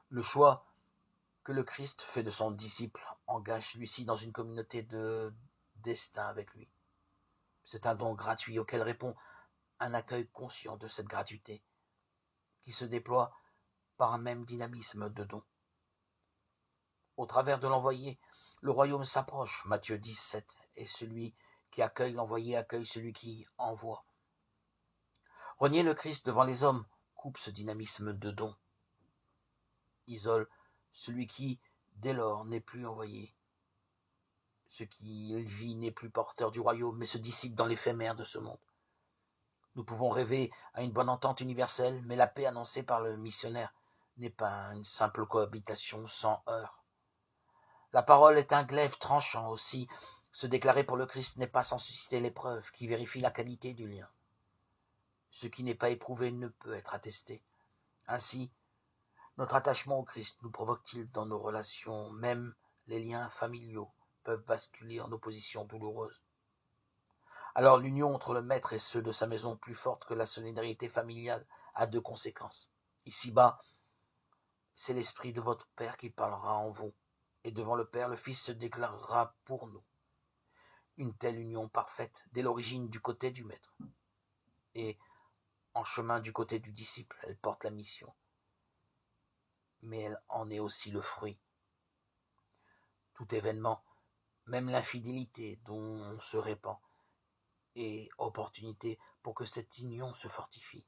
Le choix que le Christ fait de son disciple engage celui-ci dans une communauté de destin avec lui. C'est un don gratuit auquel répond un accueil conscient de cette gratuité, qui se déploie par un même dynamisme de don. Au travers de l'envoyé, le royaume s'approche, Matthieu 17, et celui qui accueille l'envoyé accueille celui qui envoie. Renier le Christ devant les hommes coupe ce dynamisme de don, isole celui qui, dès lors, n'est plus envoyé. Ce qu'il vit n'est plus porteur du royaume, mais se dissipe dans l'éphémère de ce monde. Nous pouvons rêver à une bonne entente universelle, mais la paix annoncée par le missionnaire n'est pas une simple cohabitation sans heurts. La parole est un glaive tranchant aussi. Se déclarer pour le Christ n'est pas sans susciter l'épreuve qui vérifie la qualité du lien. Ce qui n'est pas éprouvé ne peut être attesté. Ainsi, notre attachement au Christ nous provoque-t-il dans nos relations, même les liens familiaux peuvent basculer en opposition douloureuse. Alors l'union entre le maître et ceux de sa maison, plus forte que la solidarité familiale, a deux conséquences. Ici-bas, c'est l'esprit de votre Père qui parlera en vous, et devant le Père, le Fils se déclarera pour nous. Une telle union parfaite, dès l'origine du côté du maître, et en chemin du côté du disciple, elle porte la mission, mais elle en est aussi le fruit. Tout événement, même l'infidélité dont on se répand, est opportunité pour que cette union se fortifie.